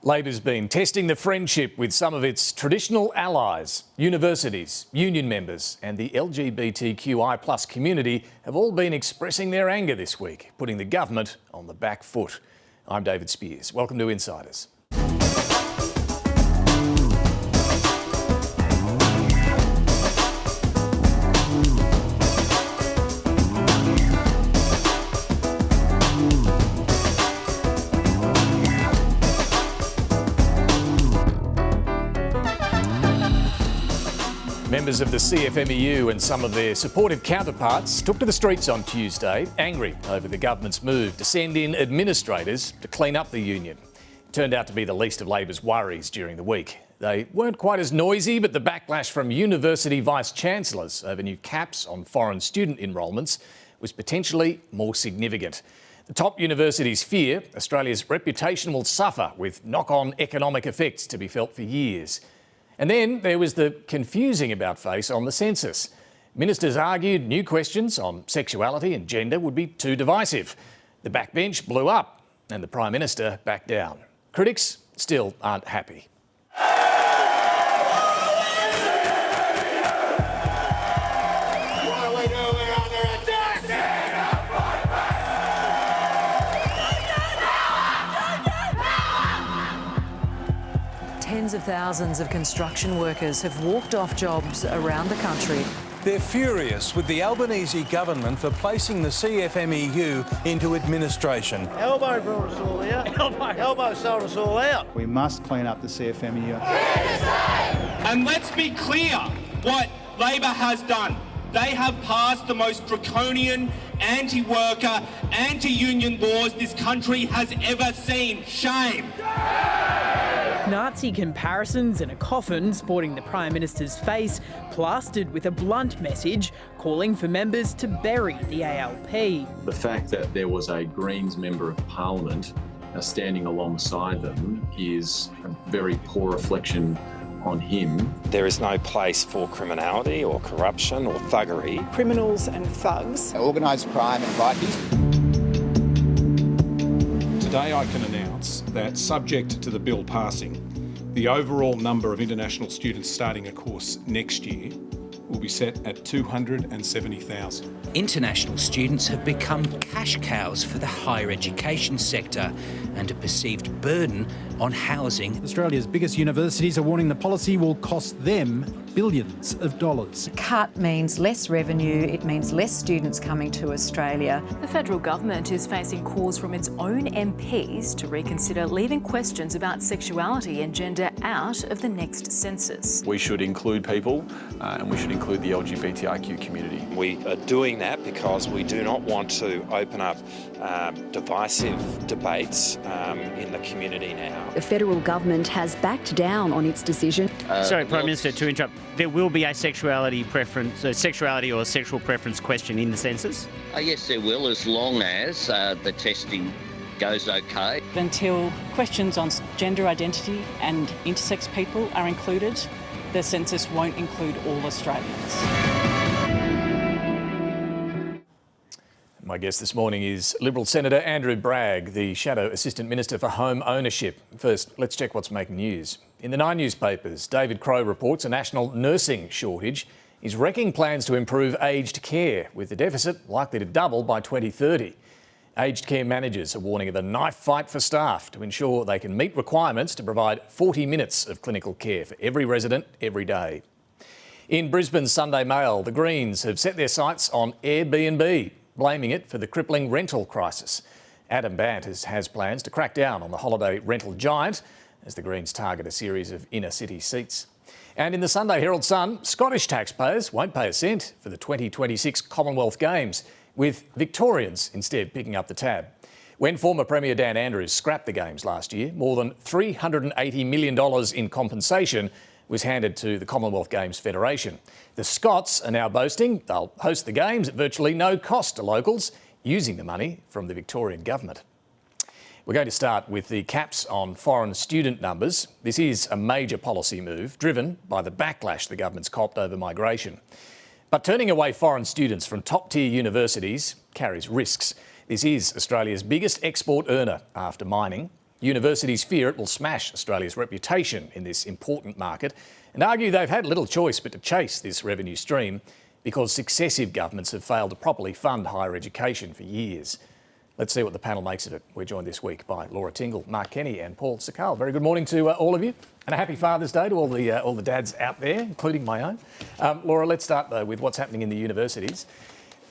Labor's been testing the friendship with some of its traditional allies. Universities, union members and the LGBTQI+ community have all been expressing their anger this week, putting the government on the back foot. I'm David Spears. Welcome to Insiders. Members of the CFMEU and some of their supportive counterparts took to the streets on Tuesday, angry over the government's move to send in administrators to clean up the union. It turned out to be the least of Labor's worries during the week. They weren't quite as noisy, but the backlash from university vice-chancellors over new caps on foreign student enrolments was potentially more significant. The top universities fear Australia's reputation will suffer, with knock-on economic effects to be felt for years. And then there was the confusing about-face on the census. Ministers argued new questions on sexuality and gender would be too divisive. The backbench blew up and the Prime Minister backed down. Critics still aren't happy. Tens of thousands of construction workers have walked off jobs around the country. They're furious with the Albanese government for placing the CFMEU into administration. Elbow brought us all out. Elbow sold us all out. We must clean up the CFMEU. And let's be clear what Labor has done. They have passed the most draconian, anti-worker, anti-union laws this country has ever seen. Shame. Nazi comparisons and a coffin sporting the Prime Minister's face, plastered with a blunt message calling for members to bury the ALP. The fact that there was a Greens Member of Parliament standing alongside them is a very poor reflection on him. There is no place for criminality or corruption or thuggery. Criminals and thugs. Organised crime and bikies. Today I can announce that, subject to the bill passing, the overall number of international students starting a course next year will be set at 270,000. International students have become cash cows for the higher education sector and a perceived burden on housing. Australia's biggest universities are warning the policy will cost them billions of dollars. Cut means less revenue, it means less students coming to Australia. The federal government is facing calls from its own MPs to reconsider leaving questions about sexuality and gender out of the next census. We should include people and we should include the LGBTIQ community. We are doing that because we do not want to open up divisive debates in the community now. The federal government has backed down on its decision. Sorry, Prime Minister, to interrupt. There will be a sexuality or sexual preference question in the census? Yes, there will, as long as the testing goes okay. Until questions on gender identity and intersex people are included, the census won't include all Australians. My guest this morning is Liberal Senator Andrew Bragg, the Shadow Assistant Minister for Home Ownership. First, let's check what's making news. In the 9 newspapers, David Crowe reports a national nursing shortage is wrecking plans to improve aged care, with the deficit likely to double by 2030. Aged care managers are warning of a knife fight for staff to ensure they can meet requirements to provide 40 minutes of clinical care for every resident every day. In Brisbane's Sunday Mail, the Greens have set their sights on Airbnb, blaming it for the crippling rental crisis. Adam Bandt has plans to crack down on the holiday rental giant as the Greens target a series of inner-city seats. And in the Sunday Herald Sun, Scottish taxpayers won't pay a cent for the 2026 Commonwealth Games, with Victorians instead picking up the tab. When former Premier Dan Andrews scrapped the Games last year, more than $380 million in compensation was handed to the Commonwealth Games Federation. The Scots are now boasting they'll host the Games at virtually no cost to locals, using the money from the Victorian government. We're going to start with the caps on foreign student numbers. This is a major policy move driven by the backlash the government's copped over migration. But turning away foreign students from top-tier universities carries risks. This is Australia's biggest export earner after mining. Universities fear it will smash Australia's reputation in this important market and argue they've had little choice but to chase this revenue stream because successive governments have failed to properly fund higher education for years. Let's see what the panel makes of it. We're joined this week by Laura Tingle, Mark Kenny and Paul Sakal. Very good morning to all of you, and a happy Father's Day to all the dads out there, including my own. Laura, let's start though with what's happening in the universities.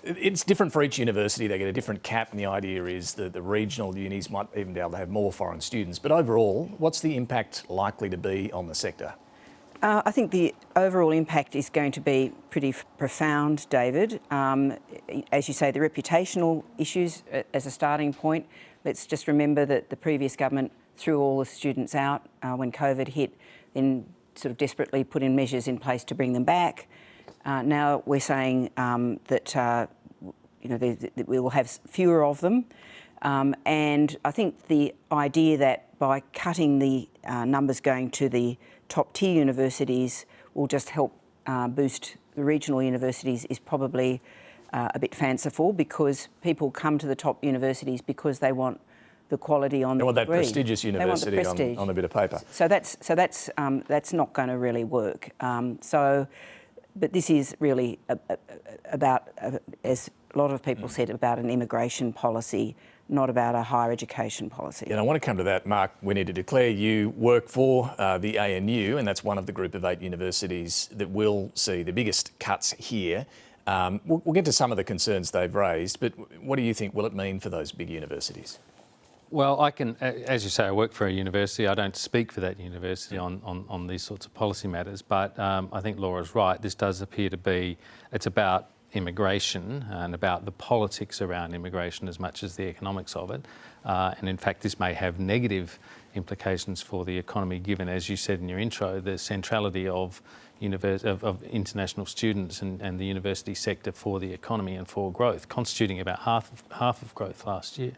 It's different for each university. They get a different cap, and the idea is that the regional unis might even be able to have more foreign students. But overall, what's the impact likely to be on the sector? I think the overall impact is going to be pretty profound, David. As you say, the reputational issues as a starting point. Let's just remember that the previous government threw all the students out when COVID hit, then sort of desperately put in measures in place to bring them back. Now we're saying that we will have fewer of them. And I think the idea that by cutting the numbers going to the top tier universities will just help boost the regional universities is probably a bit fanciful, because people come to the top universities because they want the quality on the degree. They want that prestigious university on a bit of paper. So that's not going to really work. But this is really about, as a lot of people said, about an immigration policy, not about a higher education policy. And I want to come to that, Mark. We need to declare you work for the ANU, and that's one of the group of 8 universities that will see the biggest cuts here. We'll get to some of the concerns they've raised, but what do you think will it mean for those big universities? Well, I can, as you say, I work for a university. I don't speak for that university on these sorts of policy matters, but I think Laura's right. This does appear to be, it's about immigration and about the politics around immigration as much as the economics of it. And in fact, this may have negative implications for the economy, given, as you said in your intro, the centrality of international students and the university sector for the economy and for growth, constituting about half of growth last year.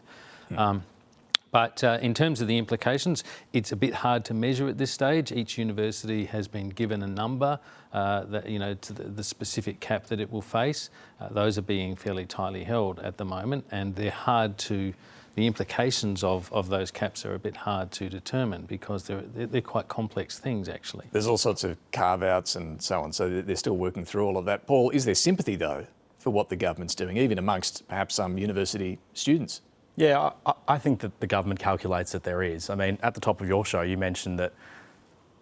But in terms of the implications, it's a bit hard to measure at this stage. Each university has been given a number to the specific cap that it will face. Those are being fairly tightly held at the moment, and they're hard to. The implications of those caps are a bit hard to determine, because they're quite complex things, actually. There's all sorts of carve-outs and so on, so they're still working through all of that. Paul, is there sympathy though for what the government's doing, even amongst perhaps some university students? Yeah, I think that the government calculates that there is. I mean, at the top of your show, you mentioned that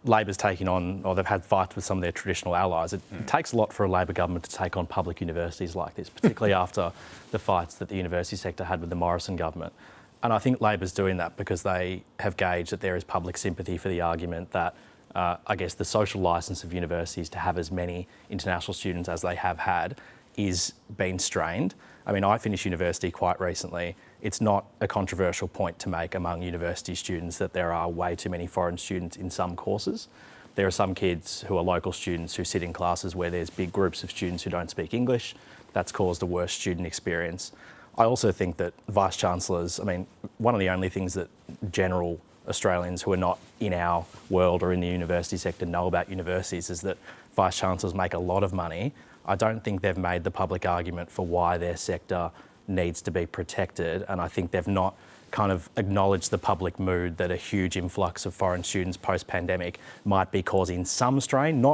Labor's taking on, or they've had fights with some of their traditional allies. It takes a lot for a Labor government to take on public universities like this, particularly after the fights that the university sector had with the Morrison government. And I think Labor's doing that because they have gauged that there is public sympathy for the argument that, I guess, the social licence of universities to have as many international students as they have had is being strained. I mean, I finished university quite recently. It's not a controversial point to make among university students that there are way too many foreign students in some courses. There are some kids who are local students who sit in classes where there's big groups of students who don't speak English. That's caused a worse student experience. I also think that Vice-Chancellors, I mean, one of the only things that general Australians who are not in our world or in the university sector know about universities is that Vice-Chancellors make a lot of money. I don't think they've made the public argument for why their sector needs to be protected, and I think they've not kind of acknowledged the public mood that a huge influx of foreign students post-pandemic might be causing some strain.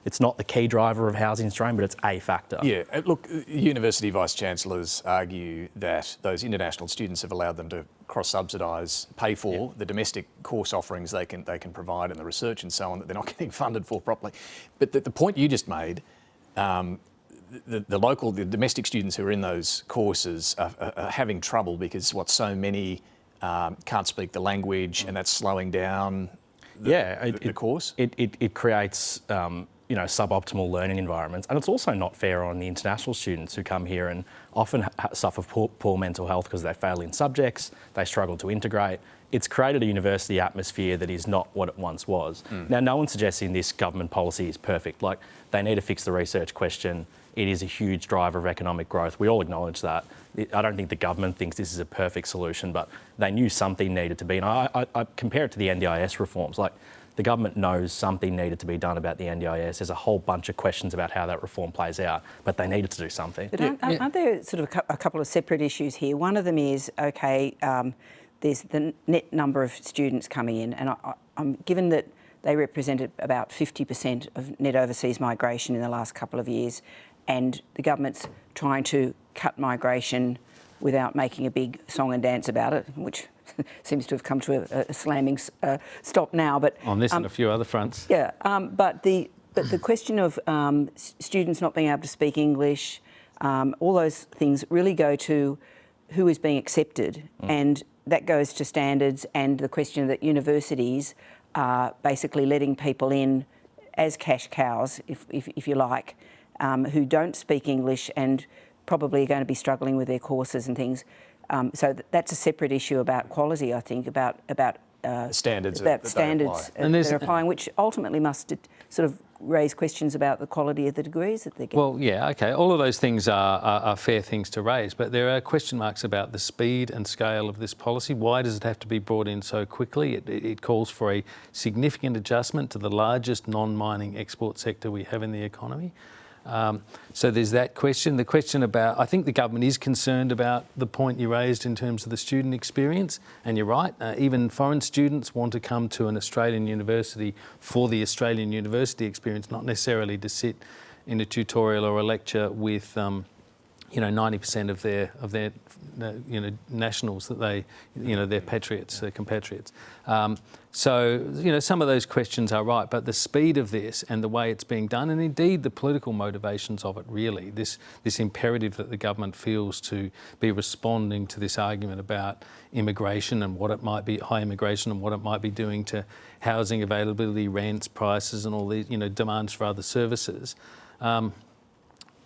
It's not the key driver of housing strain, but it's a factor. Yeah, look, university vice-chancellors argue that those international students have allowed them to cross-subsidise, pay for the domestic course offerings they can provide and the research and so on that they're not getting funded for properly. But the point you just made, the domestic students who are in those courses are having trouble because so many can't speak the language, and that's slowing down the course. It creates suboptimal learning environments, and it's also not fair on the international students who come here and often suffer poor mental health because they fail in subjects, they struggle to integrate. It's created a university atmosphere that is not what it once was. Now, no one's suggesting this government policy is perfect. Like, they need to fix the research question. It is a huge driver of economic growth. We all acknowledge that. I don't think the government thinks this is a perfect solution, but they knew something needed to be. And I compare it to the NDIS reforms. Like, the government knows something needed to be done about the NDIS. There's a whole bunch of questions about how that reform plays out, but they needed to do something. But aren't there sort of a couple of separate issues here? One of them is, there's the net number of students coming in, and I'm given that they represented about 50% of net overseas migration in the last couple of years, and the government's trying to cut migration without making a big song and dance about it, which seems to have come to a slamming stop now. But on this and a few other fronts. Yeah, but the question of students not being able to speak English, all those things really go to who is being accepted, and that goes to standards and the question that universities are basically letting people in as cash cows, if you like, who don't speak English and probably are going to be struggling with their courses and things. So that's a separate issue about quality, I think, about standards that they're applying, which ultimately must sort of raise questions about the quality of the degrees that they're getting. Well, yeah, okay, all of those things are fair things to raise, but there are question marks about the speed and scale of this policy. Why does it have to be brought in so quickly? It calls for a significant adjustment to the largest non-mining export sector we have in the economy. So there's that question. The question about, I think the government is concerned about the point you raised in terms of the student experience, and you're right, even foreign students want to come to an Australian university for the Australian university experience, not necessarily to sit in a tutorial or a lecture with 90% of their nationals that they, they're patriots, their compatriots. So, some of those questions are right, but the speed of this and the way it's being done, and indeed the political motivations of it, really, this imperative that the government feels to be responding to this argument about immigration and what it might be, high immigration and what it might be doing to housing availability, rents, prices, and all these, demands for other services.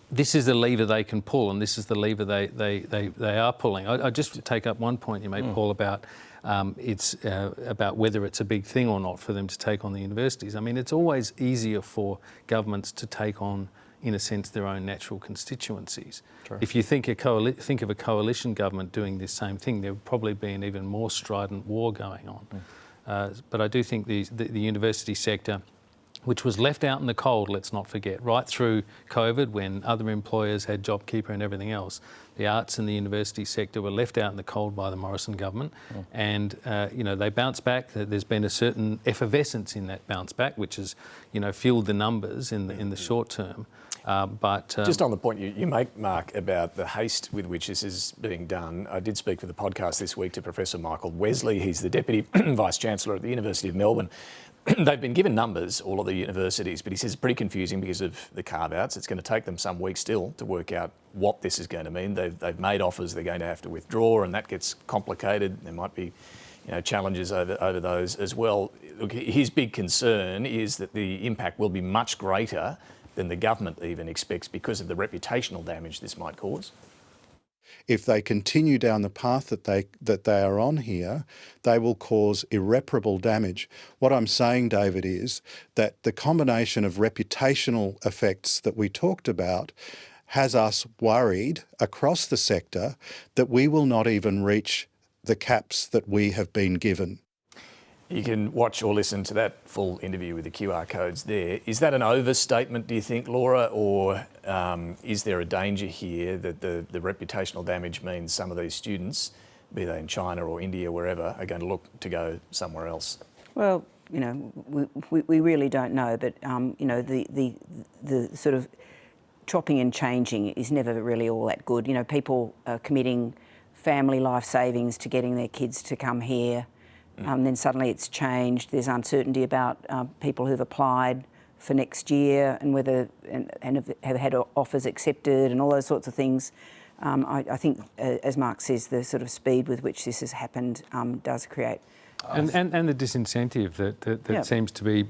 This is the lever they can pull, and this is the lever they are pulling. I just take up one point you made, Paul, about about whether it's a big thing or not for them to take on the universities. I mean, it's always easier for governments to take on, in a sense, their own natural constituencies. True. If you think of a coalition government doing this same thing, there would probably be an even more strident war going on. But I do think the university sector, which was left out in the cold, let's not forget, right through COVID when other employers had JobKeeper and everything else. The arts and the university sector were left out in the cold by the Morrison government, and they bounced back. There's been a certain effervescence in that bounce back, which has fueled the numbers in the short term. But just on the point you make, Mark, about the haste with which this is being done, I did speak for the podcast this week to Professor Michael Wesley. He's the Deputy Vice-Chancellor at the University of Melbourne. They've been given numbers, all of the universities, but he says it's pretty confusing because of the carve-outs. It's going to take them some weeks still to work out what this is going to mean. They've made offers, they're going to have to withdraw, and that gets complicated. There might be challenges over those as well. Look, his big concern is that the impact will be much greater than the government even expects because of the reputational damage this might cause. If they continue down the path that they are on here, they will cause irreparable damage. What I'm saying, David, is that the combination of reputational effects that we talked about has us worried across the sector that we will not even reach the caps that we have been given. You can watch or listen to that full interview with the QR codes there. Is that an overstatement, do you think, Laura, or is there a danger here that the reputational damage means some of these students, be they in China or India, wherever, are going to look to go somewhere else? Well, we really don't know, but the sort of chopping and changing is never really all that good. People are committing family life savings to getting their kids to come here. Then suddenly it's changed. There's uncertainty about people who've applied for next year and whether and have had offers accepted and all those sorts of things. I think, as Mark says, the sort of speed with which this has happened does create and the disincentive that seems to be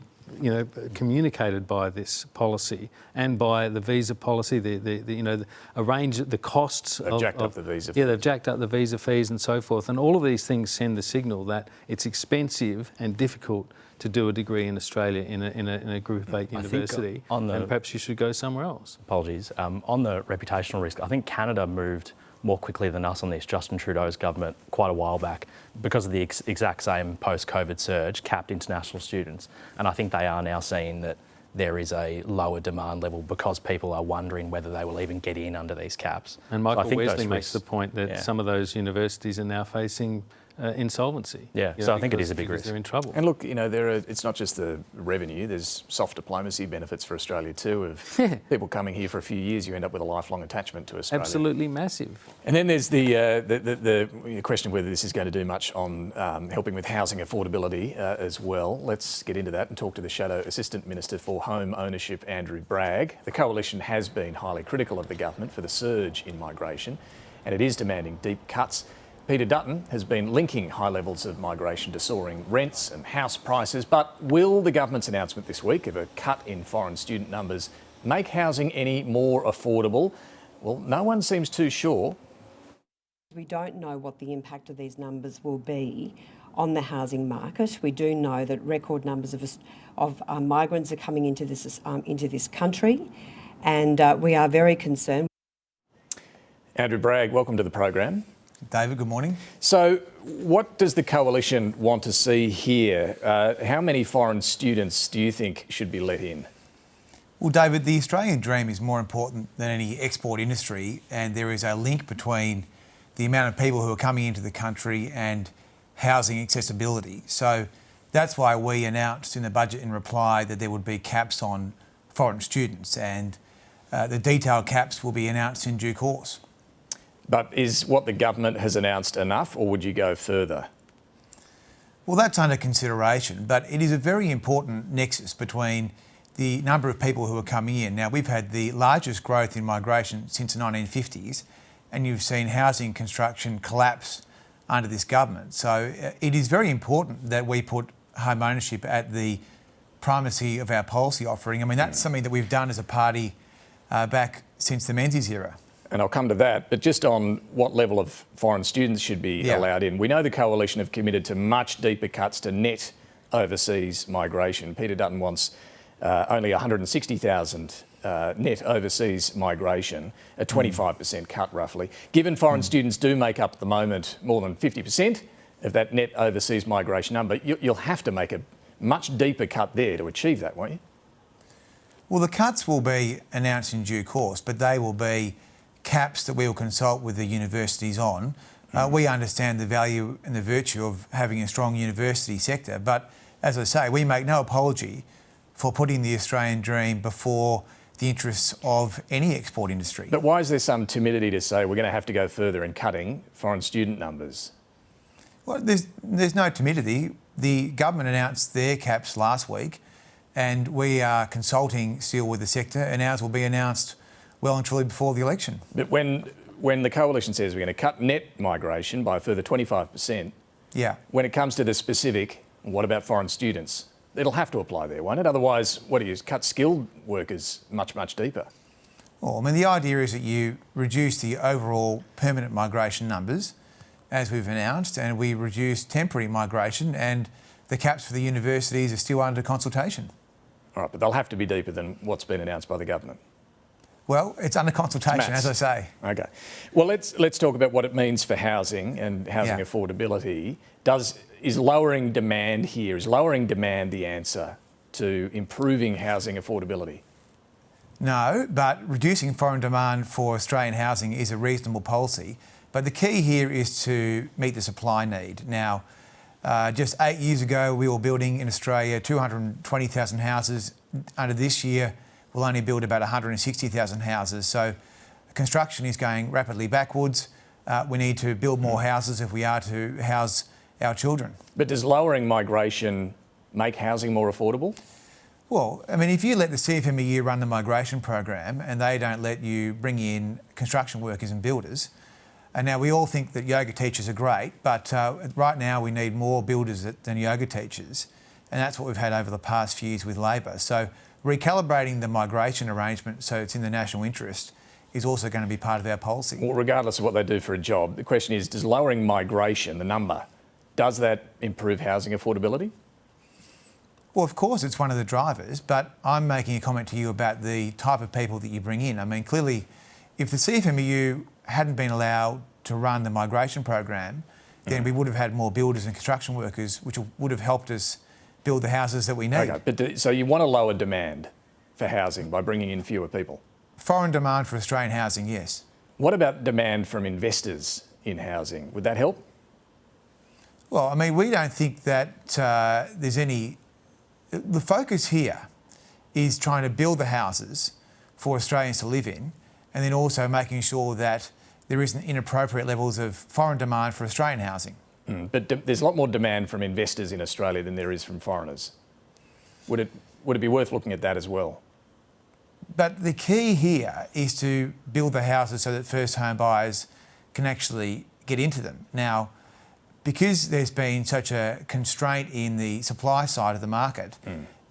communicated by this policy and by the visa policy, the costs. They've jacked up the visa fees. Yeah, they've jacked up the visa fees and so forth. And all of these things send the signal that it's expensive and difficult to do a degree in Australia in a Group of 8 university, and perhaps you should go somewhere else. Apologies. On the reputational risk, I think Canada moved more quickly than us on this. Justin Trudeau's government quite a while back, because of the exact same post-COVID surge, capped international students. And I think they are now seeing that there is a lower demand level because people are wondering whether they will even get in under these caps. And Michael Wesley makes the point that some of those universities are now facing insolvency. Yeah, so I think it is a big risk. They're in trouble. And look, you know, it's not just the revenue, there's soft diplomacy benefits for Australia too, of people coming here for a few years, you end up with a lifelong attachment to Australia. Absolutely massive. And then there's the question of whether this is going to do much on helping with housing affordability as well. Let's get into that and talk to the Shadow Assistant Minister for Home Ownership, Andrew Bragg. The Coalition has been highly critical of the government for the surge in migration, and it is demanding deep cuts. Peter Dutton has been linking high levels of migration to soaring rents and house prices, but will the government's announcement this week of a cut in foreign student numbers make housing any more affordable? Well, no one seems too sure. We don't know what the impact of these numbers will be on the housing market. We do know that record numbers of migrants are coming into this country, and we are very concerned. Andrew Bragg, welcome to the program. David, good morning. So what does the Coalition want to see here? How many foreign students do you think should be let in? Well, David, the Australian dream is more important than any export industry, and there is a link between the amount of people who are coming into the country and housing accessibility. So that's why we announced in the budget in reply that there would be caps on foreign students, and the detailed caps will be announced in due course. But is what the government has announced enough, or would you go further? Well, that's under consideration, but it is a very important nexus between the number of people who are coming in. Now, we've had the largest growth in migration since the 1950s, and you've seen housing construction collapse under this government. So it is very important that we put home ownership at the primacy of our policy offering. I mean, that's something that we've done as a party back since the Menzies era. And I'll come to that, but just on what level of foreign students should be allowed in. We know the Coalition have committed to much deeper cuts to net overseas migration. Peter Dutton wants only 160,000 net overseas migration, a 25% cut roughly. Given foreign students do make up at the moment more than 50% of that net overseas migration number, you'll have to make a much deeper cut there to achieve that, won't you? Well, the cuts will be announced in due course, but they will be caps that we will consult with the universities on. We understand the value and the virtue of having a strong university sector, but as I say, we make no apology for putting the Australian dream before the interests of any export industry. But why is there some timidity to say we're going to have to go further in cutting foreign student numbers? Well, there's no timidity. The government announced their caps last week, and we are consulting still with the sector, and ours will be announced well and truly before the election. But when the Coalition says we're going to cut net migration by a further 25%, when it comes to the specific, what about foreign students? It'll have to apply there, won't it? Otherwise, what do you cut skilled workers much, much deeper? Well, I mean, the idea is that you reduce the overall permanent migration numbers, as we've announced, and we reduce temporary migration, and the caps for the universities are still under consultation. All right, but they'll have to be deeper than what's been announced by the government. Well, it's under consultation, as I say. Okay. Well, let's talk about what it means for housing and housing affordability. Is lowering demand here, is lowering demand the answer to improving housing affordability? No, but reducing foreign demand for Australian housing is a reasonable policy. But the key here is to meet the supply need. Now, just 8 years ago, we were building in Australia 220,000 houses. Under this year, we'll only build about 160,000 houses. So construction is going rapidly backwards. We need to build more houses if we are to house our children. But does lowering migration make housing more affordable? Well, I mean, if you let the CFMEU run the migration program and they don't let you bring in construction workers and builders, and now we all think that yoga teachers are great, but right now we need more builders than yoga teachers. And that's what we've had over the past few years with Labor. So recalibrating the migration arrangement so it's in the national interest is also going to be part of our policy. Well, regardless of what they do for a job, the question is, does lowering migration, the number, does that improve housing affordability? Well, of course, it's one of the drivers, but I'm making a comment to you about the type of people that you bring in. I mean, clearly, if the CFMEU hadn't been allowed to run the migration program, then we would have had more builders and construction workers, which would have helped us build the houses that we need. Okay, but so you want to lower demand for housing by bringing in fewer people? Foreign demand for Australian housing, yes. What about demand from investors in housing? Would that help? Well, I mean, we don't think that there's any... The focus here is trying to build the houses for Australians to live in, and then also making sure that there isn't inappropriate levels of foreign demand for Australian housing. But there's a lot more demand from investors in Australia than there is from foreigners. Would it be worth looking at that as well? But the key here is to build the houses so that first home buyers can actually get into them. Now, because there's been such a constraint in the supply side of the market,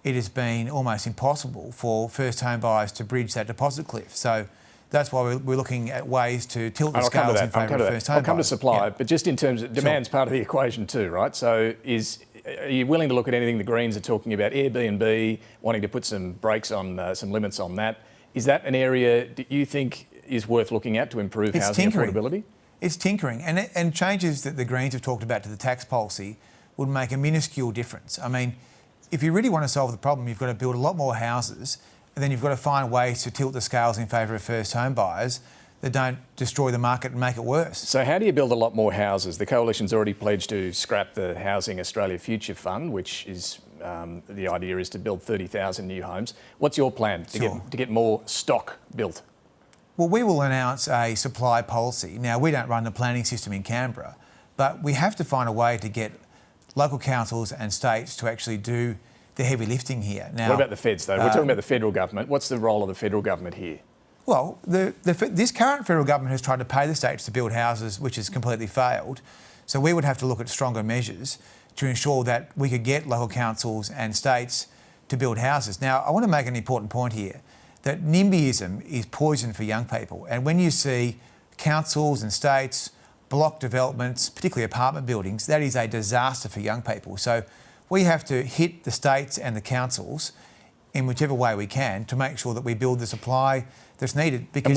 it has been almost impossible for first home buyers to bridge that deposit cliff. So that's why we're looking at ways to tilt the scales in favour of first home buyers. I'll come to supply, but just in terms of demand's part of the equation too, right? So are you willing to look at anything the Greens are talking about, Airbnb, wanting to put some brakes on, some limits on that? Is that an area that you think is worth looking at to improve housing affordability? It's tinkering, and changes that the Greens have talked about to the tax policy would make a minuscule difference. I mean, if you really want to solve the problem, you've got to build a lot more houses, and then you've got to find ways to tilt the scales in favour of first home buyers that don't destroy the market and make it worse. So how do you build a lot more houses? The Coalition's already pledged to scrap the Housing Australia Future Fund, which is the idea is to build 30,000 new homes. What's your plan to get more stock built? Well, we will announce a supply policy. Now, we don't run the planning system in Canberra, but we have to find a way to get local councils and states to actually do the heavy lifting here. Now, what about the feds, though? We're talking about the federal government. What's the role of the federal government here? Well, this current federal government has tried to pay the states to build houses, which has completely failed. So we would have to look at stronger measures to ensure that we could get local councils and states to build houses. Now, I want to make an important point here, that NIMBYism is poison for young people. And when you see councils and states block developments, particularly apartment buildings, that is a disaster for young people. So we have to hit the states and the councils in whichever way we can to make sure that we build the supply that's needed. Because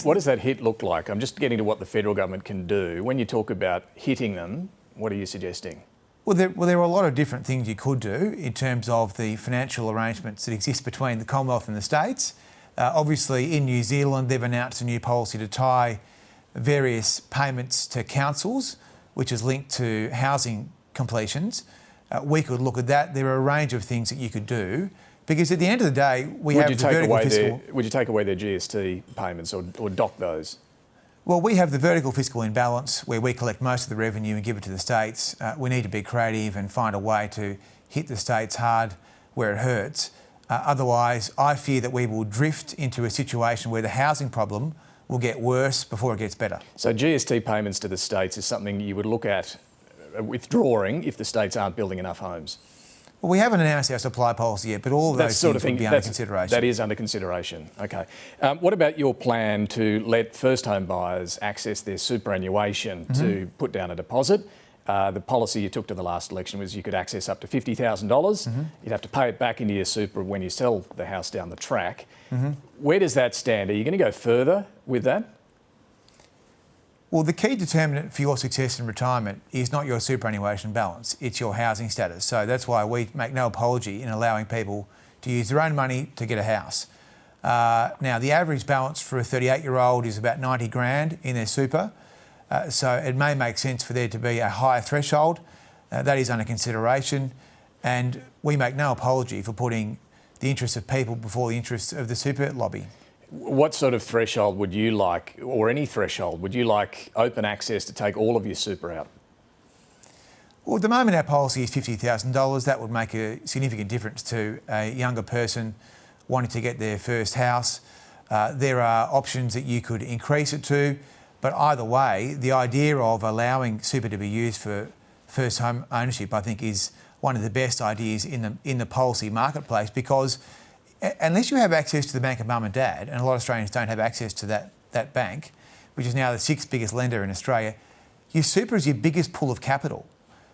what does that hit look like? I'm just getting to what the federal government can do. When you talk about hitting them, what are you suggesting? Well, there are a lot of different things you could do in terms of the financial arrangements that exist between the Commonwealth and the states. Obviously, in New Zealand, they've announced a new policy to tie various payments to councils, which is linked to housing completions. We could look at that. There are a range of things that you could do, because at the end of the day, we have the vertical fiscal... Would you take away their GST payments or dock those? Well, we have the vertical fiscal imbalance where we collect most of the revenue and give it to the states. We need to be creative and find a way to hit the states hard where it hurts. Otherwise, I fear that we will drift into a situation where the housing problem will get worse before it gets better. So GST payments to the states is something you would look at withdrawing if the states aren't building enough homes? Well, we haven't announced our supply policy yet, but all of those things would be under consideration. That is under consideration. Okay. What about your plan to let first home buyers access their superannuation to put down a deposit? The policy you took to the last election was you could access up to $50,000. You'd have to pay it back into your super when you sell the house down the track. Where does that stand? Are you going to go further with that? Well, the key determinant for your success in retirement is not your superannuation balance, it's your housing status. So that's why we make no apology in allowing people to use their own money to get a house. Now, the average balance for a 38-year-old is about 90 grand in their super. So it may make sense for there to be a higher threshold. That is under consideration. And we make no apology for putting the interests of people before the interests of the super lobby. What sort of threshold would you like, or any threshold, would you like open access to take all of your super out? Well, at the moment our policy is $50,000. That would make a significant difference to a younger person wanting to get their first house. There are options that you could increase it to, but either way, the idea of allowing super to be used for first home ownership, I think, is one of the best ideas in the policy marketplace, because unless you have access to the bank of mum and dad, and a lot of Australians don't have access to that bank, which is now the 6th biggest lender in Australia, your super is your biggest pool of capital.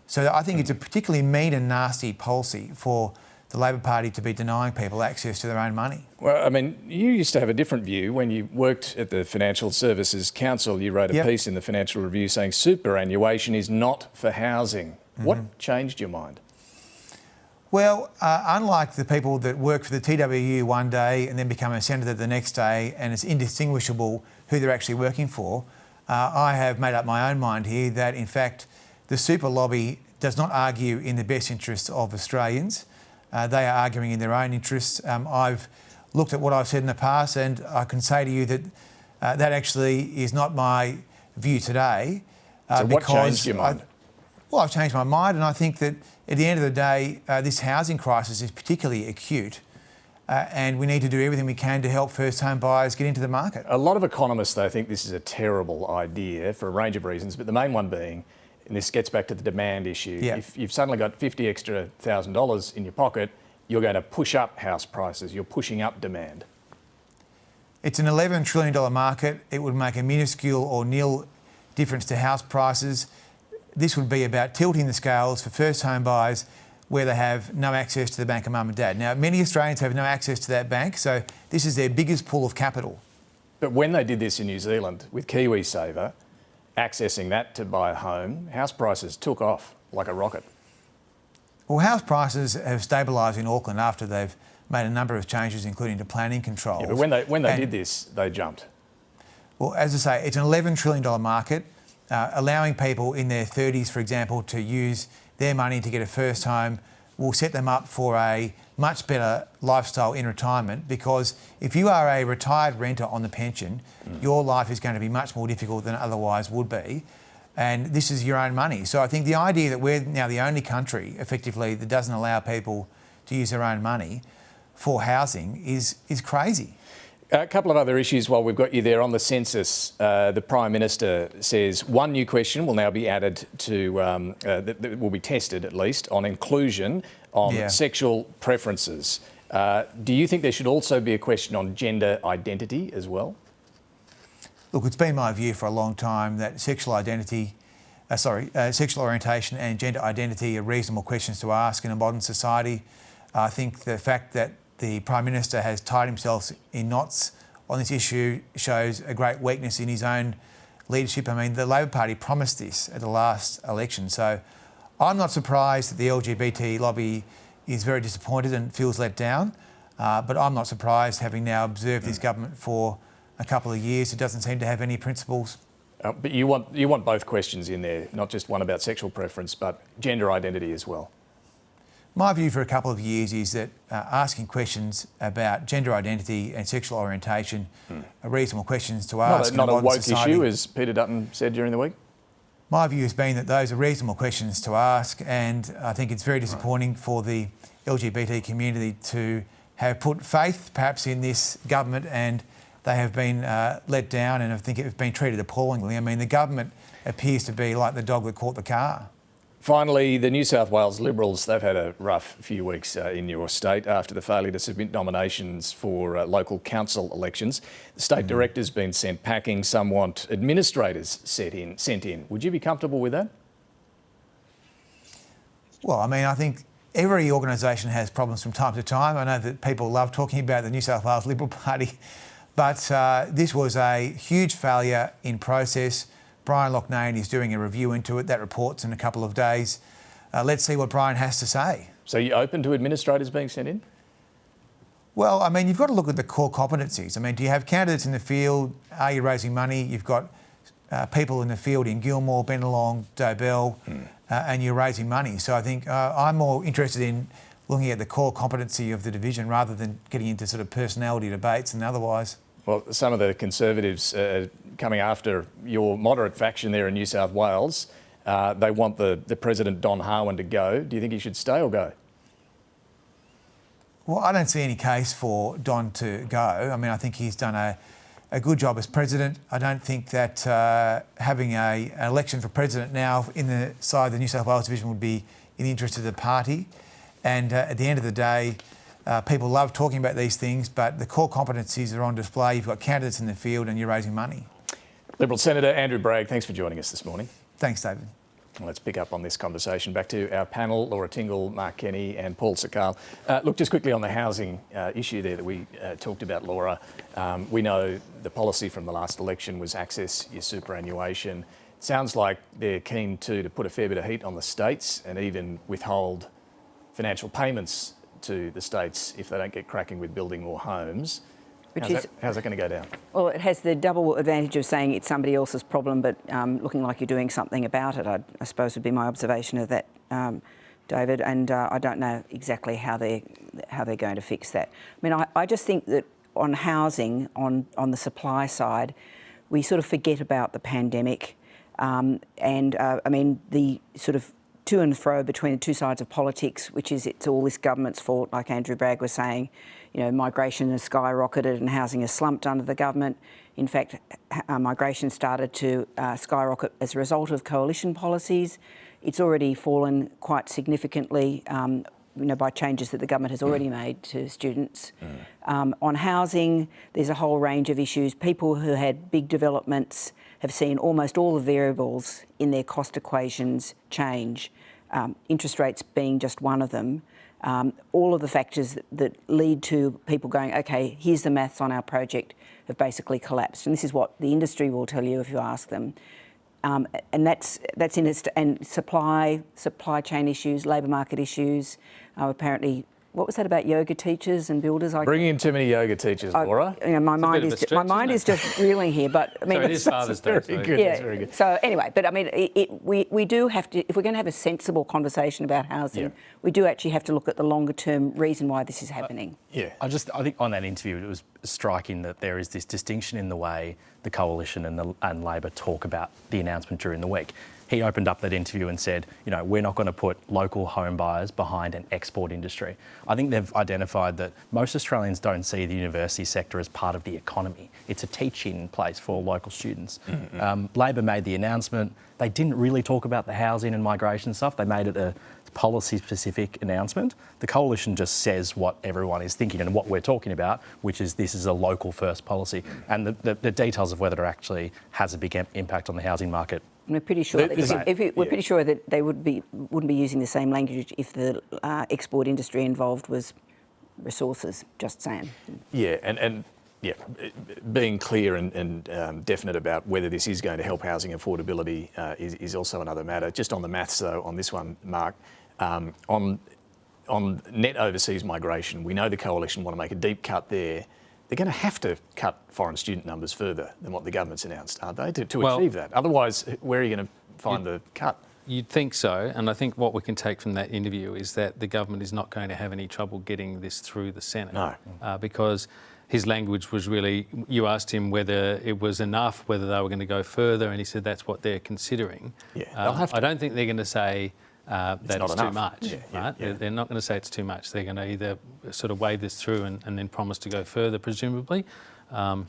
So I think it's a particularly mean and nasty policy for the Labor Party to be denying people access to their own money. Well, I mean, you used to have a different view. When you worked at the Financial Services Council, you wrote a piece in the Financial Review saying superannuation is not for housing. What changed your mind? Well, unlike the people that work for the TWU one day and then become a senator the next day, and it's indistinguishable who they're actually working for, I have made up my own mind here that, in fact, the super lobby does not argue in the best interests of Australians. They are arguing in their own interests. I've looked at what I've said in the past, and I can say to you that that actually is not my view today. So what changed your mind? I've changed my mind, and I think that at the end of the day, this housing crisis is particularly acute, and we need to do everything we can to help first home buyers get into the market. A lot of economists, though, think this is a terrible idea for a range of reasons, but the main one being, and this gets back to the demand issue, if you've suddenly got $50,000 extra in your pocket, you're going to push up house prices, you're pushing up demand. It's an $11 trillion market. It would make a minuscule or nil difference to house prices. This would be about tilting the scales for first home buyers where they have no access to the bank of mum and dad. Now, many Australians have no access to that bank, so this is their biggest pool of capital. But when they did this in New Zealand with KiwiSaver, accessing that to buy a home, house prices took off like a rocket. Well, house prices have stabilised in Auckland after they've made a number of changes, including to planning controls. Yeah, but when they did this, they jumped. Well, as I say, it's an $11 trillion market, allowing people in their 30s, for example, to use their money to get a first home will set them up for a much better lifestyle in retirement, because if you are a retired renter on the pension, your life is going to be much more difficult than it otherwise would be. And this is your own money. So I think the idea that we're now the only country, effectively, that doesn't allow people to use their own money for housing is crazy. A couple of other issues while we've got you there. On the census, the Prime Minister says one new question will now be added to, that will be tested at least, on inclusion on sexual preferences. Do you think there should also be a question on gender identity as well? Look, it's been my view for a long time that sexual orientation and gender identity are reasonable questions to ask in a modern society. I think the fact that the Prime Minister has tied himself in knots on this issue shows a great weakness in his own leadership. I mean, the Labor Party promised this at the last election, so I'm not surprised that the LGBT lobby is very disappointed and feels let down, but I'm not surprised, having now observed this government for a couple of years, it doesn't seem to have any principles. But you want both questions in there, not just one about sexual preference, but gender identity as well. My view for a couple of years is that asking questions about gender identity and sexual orientation are reasonable questions to ask. Not a woke issue, as Peter Dutton said during the week? My view has been that those are reasonable questions to ask, and I think it's very disappointing for the LGBT community to have put faith perhaps in this government, and they have been let down, and I think it has been treated appallingly. I mean, the government appears to be like the dog that caught the car. Finally, the New South Wales Liberals, they've had a rough few weeks in your state after the failure to submit nominations for local council elections. The state director's been sent packing. Some want administrators sent in. Would you be comfortable with that? Well, I mean, I think every organisation has problems from time to time. I know that people love talking about the New South Wales Liberal Party, but this was a huge failure in process. Brian Loughnane is doing a review into it. That report's in a couple of days. Let's see what Brian has to say. So you're open to administrators being sent in? Well, I mean, you've got to look at the core competencies. I mean, do you have candidates in the field? Are you raising money? You've got people in the field in Gilmore, Bennelong, Dobell, and you're raising money. So I think I'm more interested in looking at the core competency of the division rather than getting into sort of personality debates and otherwise. Well, some of the Conservatives coming after your moderate faction there in New South Wales, they want the President Don Harwin to go. Do you think he should stay or go? Well, I don't see any case for Don to go. I mean, I think he's done a good job as President. I don't think that having an election for President now in the side of the New South Wales division would be in the interest of the party. And at the end of the day, people love talking about these things, but the core competencies are on display. You've got candidates in the field and you're raising money. Liberal Senator Andrew Bragg, thanks for joining us this morning. Thanks, David. Let's pick up on this conversation. Back to our panel, Laura Tingle, Mark Kenny and Paul Sakal. Look, just quickly on the housing issue there that we talked about, Laura. We know the policy from the last election was access your superannuation. It sounds like they're keen to put a fair bit of heat on the states and even withhold financial payments to the states if they don't get cracking with building more homes. How's that going to go down? Well, it has the double advantage of saying it's somebody else's problem, but looking like you're doing something about it, I suppose would be my observation of that, David. And I don't know exactly how they're going to fix that. I mean, I just think that on housing, on the supply side, we sort of forget about the pandemic. I mean, the sort of to and fro between the two sides of politics, which is it's all this government's fault, like Andrew Bragg was saying. You know, migration has skyrocketed and housing has slumped under the government. In fact, migration started to skyrocket as a result of coalition policies. It's already fallen quite significantly, by changes that the government has already made to students. On housing, there's a whole range of issues. People who had big developments have seen almost all the variables in their cost equations change, interest rates being just one of them. All of the factors that lead to people going, OK, here's the maths on our project, have basically collapsed. And this is what the industry will tell you if you ask them. And that's in it. And supply chain issues, labour market issues. Apparently, what was that about yoga teachers and builders? Bringing in too many yoga teachers, Laura. My mind is just reeling here. But I mean, so it is Father's Day. Very good. Yeah. Very good. So anyway, but I mean, we do have to, if we're going to have a sensible conversation about housing, we do actually have to look at the longer term reason why this is happening. I think on that interview it was striking that there is this distinction in the way the Coalition and Labor talk about the announcement during the week. He opened up that interview and said, we're not going to put local home buyers behind an export industry. I think they've identified that most Australians don't see the university sector as part of the economy. It's a teaching place for local students. Labor made the announcement. They didn't really talk about the housing and migration stuff. They made it a policy-specific announcement. The Coalition just says what everyone is thinking and what we're talking about, which is this is a local-first policy. And the details of whether it actually has a big impact on the housing market. We're pretty sure pretty sure that they wouldn't be using the same language if the export industry involved was resources. Just saying. Yeah, and being clear and definite about whether this is going to help housing affordability is also another matter. Just on the maths though, on this one, Mark, on net overseas migration, we know the Coalition want to make a deep cut there. They're going to have to cut foreign student numbers further than what the government's announced, aren't they, to achieve that? Otherwise, where are you going to find the cut? You'd think so, and I think what we can take from that interview is that the government is not going to have any trouble getting this through the Senate. No. Because his language was really, you asked him whether it was enough, whether they were going to go further, and he said that's what they're considering. Yeah, they'll have to. I don't think they're going to say that it's too much, right? Yeah. They're not going to say it's too much. They're going to either sort of wade this through and then promise to go further, presumably. So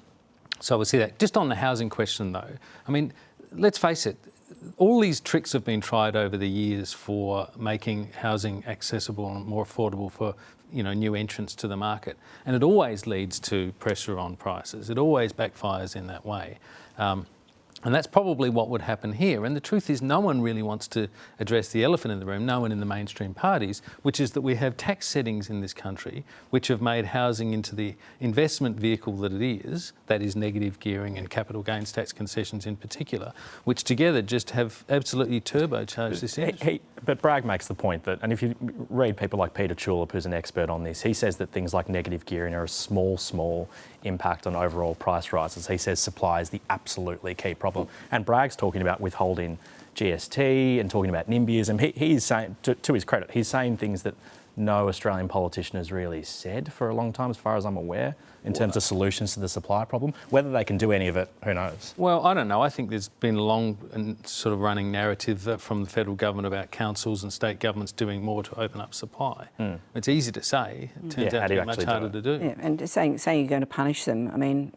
we'll see that. Just on the housing question, though, I mean, let's face it, all these tricks have been tried over the years for making housing accessible and more affordable for new entrants to the market, and it always leads to pressure on prices. It always backfires in that way. And that's probably what would happen here. And the truth is no one really wants to address the elephant in the room, no one in the mainstream parties, which is that we have tax settings in this country which have made housing into the investment vehicle that it is, that is negative gearing and capital gains tax concessions in particular, which together just have absolutely turbocharged this industry. But Bragg makes the point that, and if you read people like Peter Tulip, who's an expert on this, he says that things like negative gearing are a small impact on overall price rises. He says supply is the absolutely key problem. And Bragg's talking about withholding GST and talking about NIMBYism. He's saying, to his credit, he's saying things that no Australian politician has really said for a long time, as far as I'm aware, in terms of solutions to the supply problem. Whether they can do any of it, who knows? Well, I don't know. I think there's been a long and sort of running narrative from the federal government about councils and state governments doing more to open up supply. It's easy to say. It turns out to be much harder to do. Yeah, and saying you're going to punish them, I mean,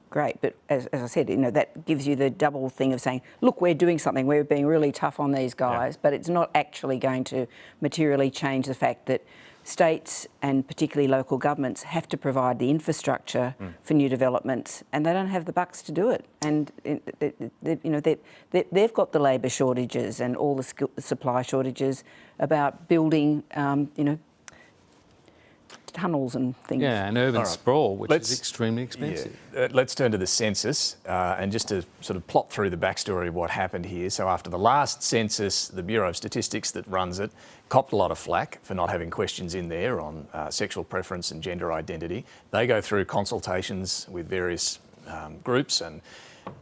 great, but as I said, that gives you the double thing of saying, look, we're doing something, we're being really tough on these guys, but it's not actually going to materially change the fact that states and particularly local governments have to provide the infrastructure for new developments, and they don't have the bucks to do it. And they've got the labour shortages and all the supply shortages about building, tunnels and things. Yeah, and urban sprawl, which is extremely expensive. Yeah. Let's turn to the census and just to sort of plot through the backstory of what happened here. So after the last census, the Bureau of Statistics that runs it copped a lot of flack for not having questions in there on sexual preference and gender identity. They go through consultations with various groups and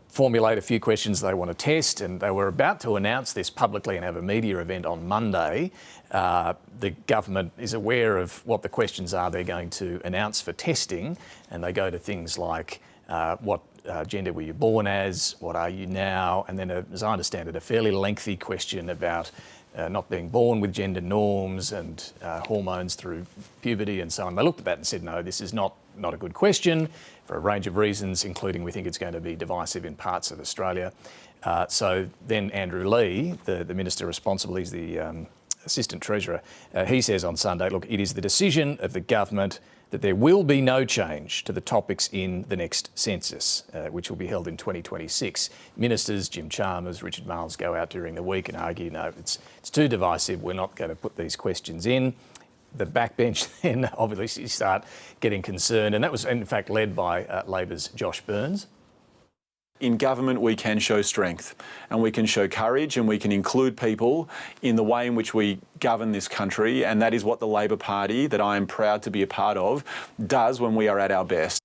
formulate a few questions they want to test, and they were about to announce this publicly and have a media event on Monday. The government is aware of what the questions are they're going to announce for testing, and they go to things like what gender were you born as, what are you now, and then, as I understand it, a fairly lengthy question about not being born with gender norms and hormones through puberty and so on. They looked at that and said, no, this is not a good question for a range of reasons, including we think it's going to be divisive in parts of Australia. So then Andrew Lee, the minister responsible, he's the Assistant Treasurer, he says on Sunday, look, it is the decision of the government that there will be no change to the topics in the next census, which will be held in 2026. Ministers, Jim Chalmers, Richard Marles, go out during the week and argue, no, it's too divisive, we're not going to put these questions in. The backbench then obviously start getting concerned, and that was in fact led by Labor's Josh Burns. In government, we can show strength and we can show courage and we can include people in the way in which we govern this country, and that is what the Labor Party, that I am proud to be a part of, does when we are at our best.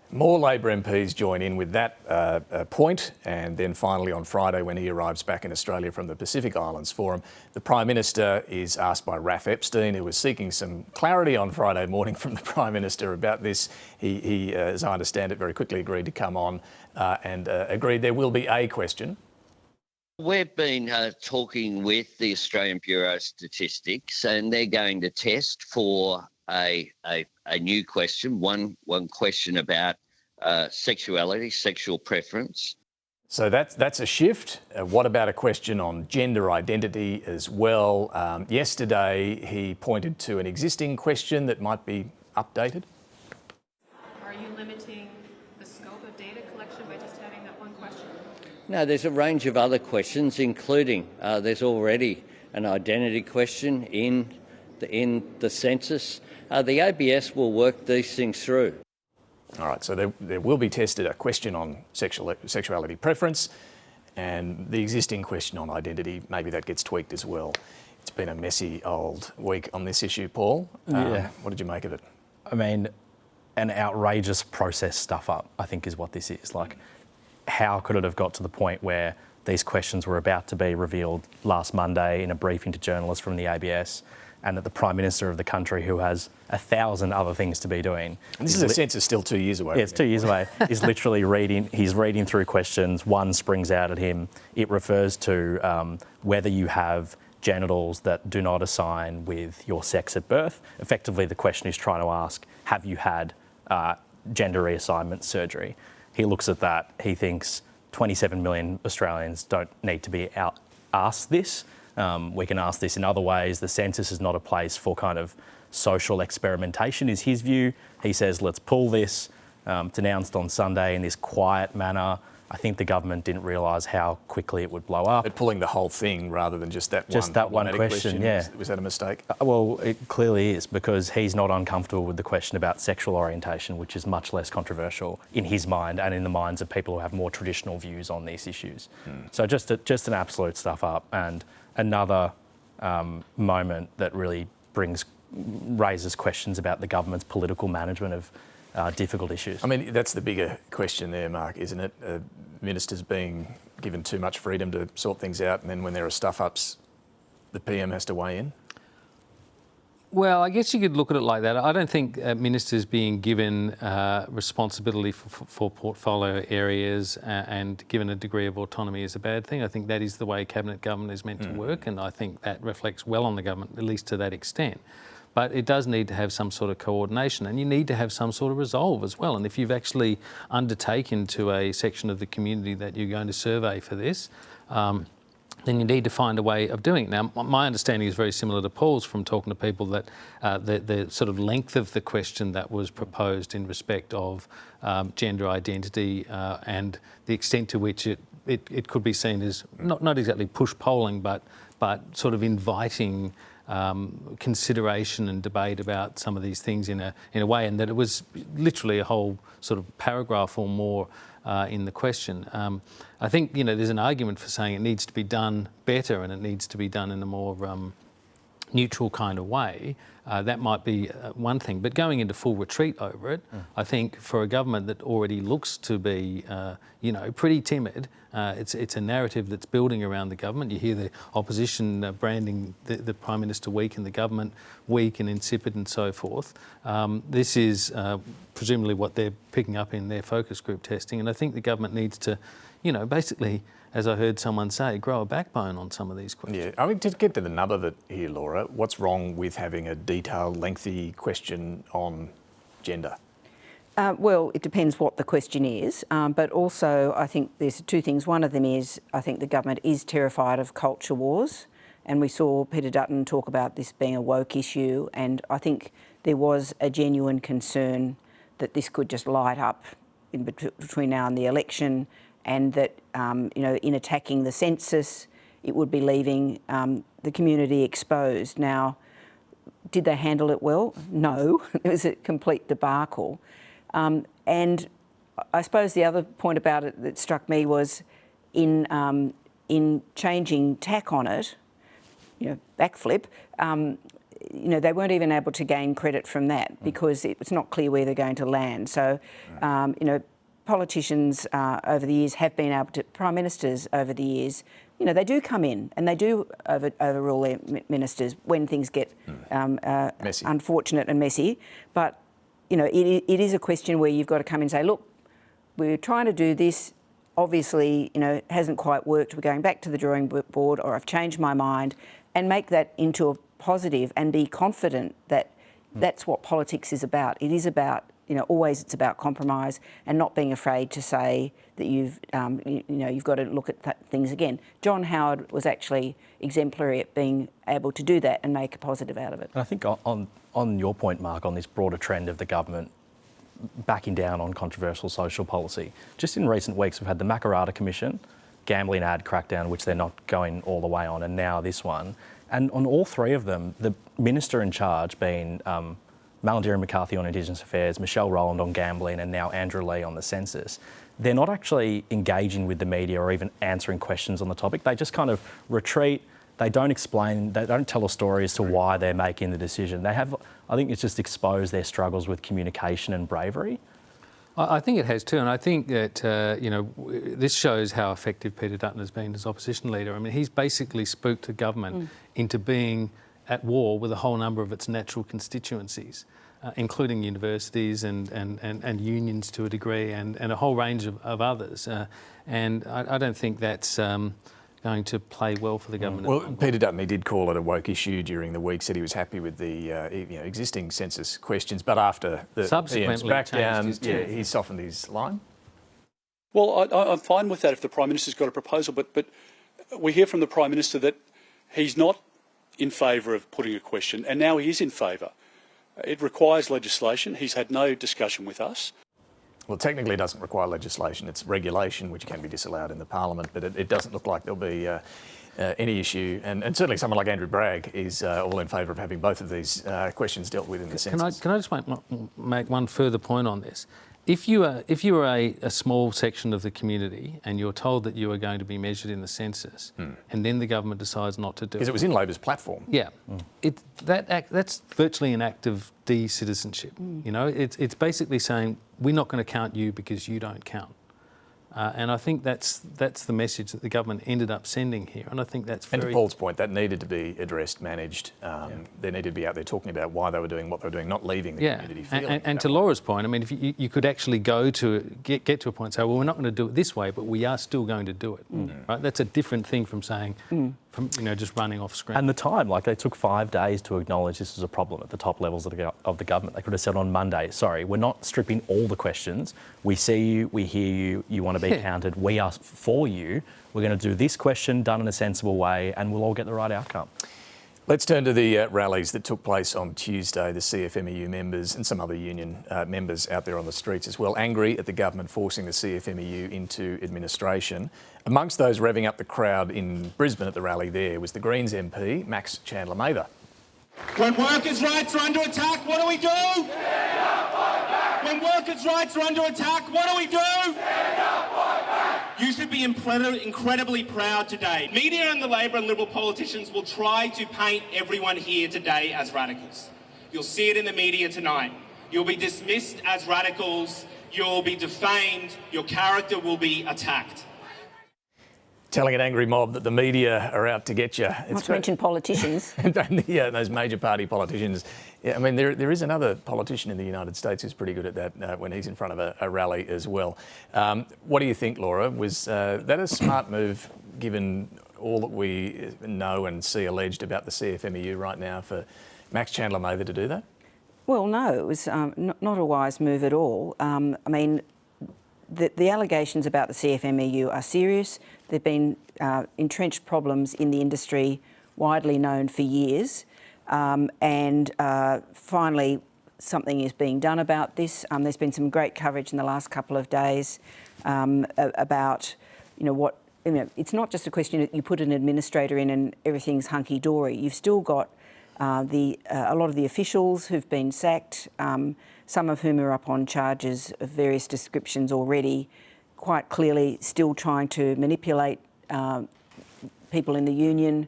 More Labor MPs join in with that point, and then finally on Friday, when he arrives back in Australia from the Pacific Islands Forum, the Prime Minister is asked by Raph Epstein, who was seeking some clarity on Friday morning from the Prime Minister about this. He as I understand it, very quickly agreed to come on and agreed there will be a question. We've been talking with the Australian Bureau of Statistics, and they're going to test for a new question, one question about sexuality, sexual preference. So that's a shift. What about a question on gender identity as well? Yesterday he pointed to an existing question that might be updated. Are you limiting the scope of data collection by just having that one question? No, there's a range of other questions, including there's already an identity question in the census. The ABS will work these things through. All right, so there will be tested a question on sexuality preference, and the existing question on identity, maybe that gets tweaked as well. It's been a messy old week on this issue, Paul. Yeah. What did you make of it? I mean, an outrageous process stuff up, I think, is what this is. Like, how could it have got to the point where these questions were about to be revealed last Monday in a briefing to journalists from the ABS, and that the Prime Minister of the country, who has 1,000 other things to be doing... And this is a census still 2 years away. Yeah, it's 2 years away. He's literally reading through questions. One springs out at him. It refers to whether you have genitals that do not assign with your sex at birth. Effectively, the question is trying to ask, have you had gender reassignment surgery? He looks at that. He thinks 27 million Australians don't need to be asked this. We can ask this in other ways. The census is not a place for kind of social experimentation, is his view. He says, let's pull this. It's announced on Sunday in this quiet manner. I think the government didn't realise how quickly it would blow up. But pulling the whole thing rather than just that one question, yeah. Was that a mistake? Well, it clearly is, because he's not uncomfortable with the question about sexual orientation, which is much less controversial in his mind and in the minds of people who have more traditional views on these issues. So just an absolute stuff up, and another moment that really raises questions about the government's political management of difficult issues. I mean, that's the bigger question there, Mark, isn't it? Ministers being given too much freedom to sort things out, and then when there are stuff-ups, the PM has to weigh in? Well, I guess you could look at it like that. I don't think ministers being given responsibility for portfolio areas and given a degree of autonomy is a bad thing. I think that is the way cabinet government is meant to work, and I think that reflects well on the government, at least to that extent. But it does need to have some sort of coordination, and you need to have some sort of resolve as well. And if you've actually undertaken to a section of the community that you're going to survey for this, then you need to find a way of doing it. Now, my understanding is very similar to Paul's from talking to people, that the sort of length of the question that was proposed in respect of gender identity and the extent to which it could be seen as not exactly push polling, but sort of inviting consideration and debate about some of these things in a way, and that it was literally a whole sort of paragraph or more in the question. I think, you know, there's an argument for saying it needs to be done better and it needs to be done in a more neutral kind of way. That might be one thing, but going into full retreat over it, I think for a government that already looks to be, you know, pretty timid, it's a narrative that's building around the government. You hear the opposition branding the Prime Minister weak and the government weak and insipid and so forth. This is presumably what they're picking up in their focus group testing, and I think the government needs to, you know, basically, as I heard someone say, grow a backbone on some of these questions. Yeah, I mean, to get to the nub of it here, Laura, what's wrong with having a detailed, lengthy question on gender? Well, it depends what the question is, but also I think there's two things. One of them is I think the government is terrified of culture wars, and we saw Peter Dutton talk about this being a woke issue, and I think there was a genuine concern that this could just light up in between now and the election, and that, you know, in attacking the census, it would be leaving the community exposed. Now, did they handle it well? No, it was a complete debacle. And I suppose the other point about it that struck me was in changing tack on it, you know, backflip, you know, they weren't even able to gain credit from that because it's not clear where they're going to land. So, you know, politicians over the years have been able to, Prime Ministers over the years, you know, they do come in and they do overrule their ministers when things get unfortunate and messy. But, you know, it is a question where you've got to come in and say, look, we're trying to do this. Obviously, you know, it hasn't quite worked. We're going back to the drawing board, or I've changed my mind, and make that into a positive and be confident that that's what politics is about. It is about, you know, always it's about compromise and not being afraid to say that you've, you know, you've got to look at things again. John Howard was actually exemplary at being able to do that and make a positive out of it. And I think on your point, Mark, on this broader trend of the government backing down on controversial social policy, just in recent weeks we've had the Makarrata Commission, gambling ad crackdown, which they're not going all the way on, and now this one. And on all three of them, the minister in charge being Malarndirri McCarthy on Indigenous Affairs, Michelle Rowland on gambling, and now Andrew Leigh on the census, they're not actually engaging with the media or even answering questions on the topic. They just kind of retreat. They don't explain, they don't tell a story as to why they're making the decision. They have, I think it's just exposed their struggles with communication and bravery. I think it has too, and I think that, you know, this shows how effective Peter Dutton has been as opposition leader. I mean, he's basically spooked the government into being at war with a whole number of its natural constituencies, including universities and unions to a degree, and a whole range of others. And I don't think that's going to play well for the government. Well, Peter Dutton, he did call it a woke issue during the week, said he was happy with the you know, existing census questions, but after the PM's crackdown, he softened his line. Well, I'm fine with that if the Prime Minister's got a proposal, but we hear from the Prime Minister that he's not in favour of putting a question, and now he is in favour. It requires legislation. He's had no discussion with us. Well, technically it doesn't require legislation. It's regulation, which can be disallowed in the Parliament, but it doesn't look like there'll be any issue. And certainly someone like Andrew Bragg is all in favour of having both of these questions dealt with in the census. Can I just make one further point on this? If you are a small section of the community and you're told that you are going to be measured in the census, and then the government decides not to do it, because it was in Labor's platform. Yeah, that's virtually an act of de-citizenship. You know, it's basically saying we're not going to count you because you don't count. And I think that's the message that the government ended up sending here, and I think that's very... And to Paul's point, that needed to be addressed, managed. They needed to be out there talking about why they were doing what they were doing, not leaving the community feeling. And to Laura's point, I mean, if you could actually go to get to a point and say, well, we're not going to do it this way, but we are still going to do it. Right? That's a different thing from saying, from, you know, just running off screen. And the time, like they took 5 days to acknowledge this was a problem at the top levels of the government. They could have said on Monday, sorry, we're not stripping all the questions. We see you, we hear you, you want to be counted. We are for you. We're going to do this question done in a sensible way, and we'll all get the right outcome. Let's turn to the rallies that took place on Tuesday. The CFMEU members and some other union members out there on the streets as well, angry at the government forcing the CFMEU into administration. Amongst those revving up the crowd in Brisbane at the rally there was the Greens MP, Max Chandler-Mather. When workers' rights are under attack, what do we do? Stand up, fight back. When workers' rights are under attack, what do we do? Stand up, fight back. You should be incredibly proud today. Media and the Labor and Liberal politicians will try to paint everyone here today as radicals. You'll see it in the media tonight. You'll be dismissed as radicals. You'll be defamed. Your character will be attacked. Telling an angry mob that the media are out to get you. Not to mention politicians. Yeah, those major party politicians. Yeah, I mean, there is another politician in the United States who's pretty good at that when he's in front of a rally as well. What do you think, Laura? Was that a smart move, given all that we know and see alleged about the CFMEU right now, for Max Chandler-Mather to do that? Well, no, it was not a wise move at all. I mean, the allegations about the CFMEU are serious. There have been entrenched problems in the industry, widely known for years. And finally, something is being done about this. There's been some great coverage in the last couple of days about, what, it's not just a question that you put an administrator in and everything's hunky-dory. You've still got a lot of the officials who've been sacked, some of whom are up on charges of various descriptions already, quite clearly still trying to manipulate people in the union,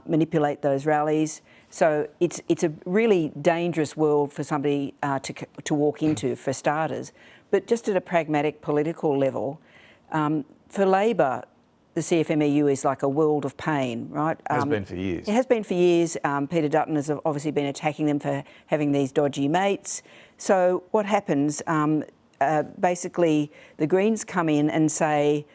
manipulate those rallies. So it's a really dangerous world for somebody to walk into, for starters. But just at a pragmatic political level, for Labor, the CFMEU is like a world of pain, right? It has been for years. It has been for years. Peter Dutton has obviously been attacking them for having these dodgy mates. So what happens, basically the Greens come in and say,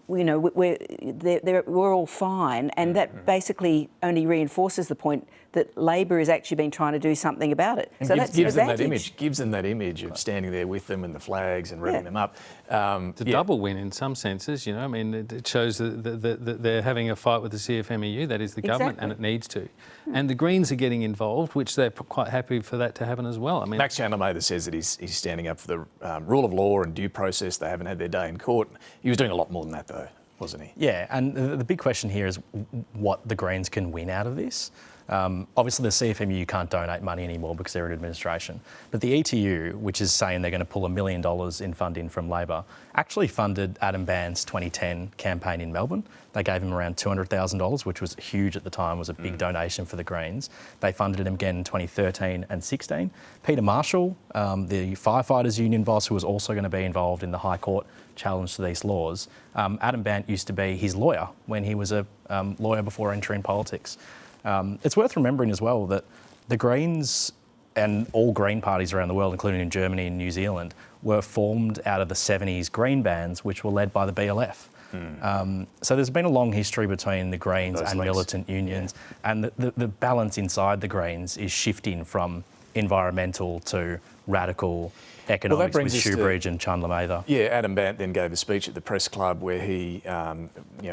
we're all fine, and that basically only reinforces the point that Labor has actually been trying to do something about it. And so gives them that image of standing there with them and the flags and revving them up. It's a double win in some senses, I mean, it shows that they're having a fight with the CFMEU, that is the government, and it needs to. And the Greens are getting involved, which they're quite happy for that to happen as well. I mean, Max Chandler-Mather says that he's standing up for the rule of law and due process. They haven't had their day in court. He was doing a lot more than that, though, wasn't he? Yeah, and the big question here is what the Greens can win out of this. Obviously, the CFMEU can't donate money anymore because they're in administration. But the ETU, which is saying they're going to pull $1 million in funding from Labor, actually funded Adam Band's 2010 campaign in Melbourne. They gave him around $200,000, which was huge at the time, was a big donation for the Greens. They funded him again in 2013 and 16. Peter Marshall, the firefighters union boss, who was also going to be involved in the High Court challenge to these laws, Adam Band used to be his lawyer when he was a lawyer before entering politics. It's worth remembering as well that the Greens and all Green parties around the world, including in Germany and New Zealand, were formed out of the 70s Green bands, which were led by the BLF. So there's been a long history between the Greens and militant unions, and the balance inside the Greens is shifting from environmental to radical economics with Shoebridge and Chandler-Mather. Yeah, Adam Bant then gave a speech at the press club where he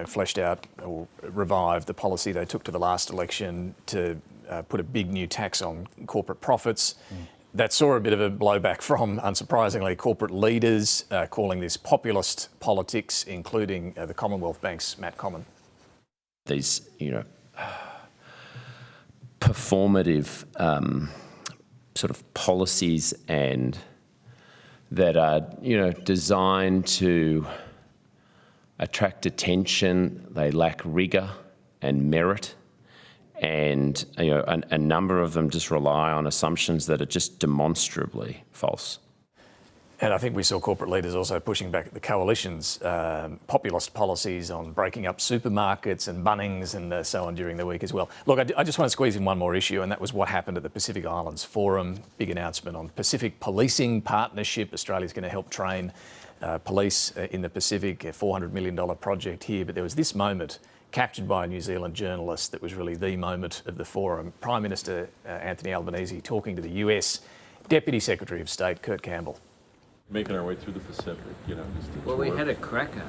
fleshed out or revived the policy they took to the last election to put a big new tax on corporate profits. That saw a bit of a blowback from, unsurprisingly, corporate leaders, calling this populist politics, including the Commonwealth Bank's Matt Comyn. These, performative sort of policies and that are, designed to attract attention. They lack rigour and merit. And a number of them just rely on assumptions that are just demonstrably false. And I think we saw corporate leaders also pushing back at the coalition's populist policies on breaking up supermarkets and Bunnings and so on during the week as well. Look, I just want to squeeze in one more issue, and that was what happened at the Pacific Islands Forum. Big announcement on Pacific Policing Partnership. Australia's going to help train police in the Pacific, a $400 million project here. But there was this moment captured by a New Zealand journalist that was really the moment of the forum. Prime Minister Anthony Albanese talking to the US Deputy Secretary of State Kurt Campbell. Making our way through the Pacific, Well, we had a cracker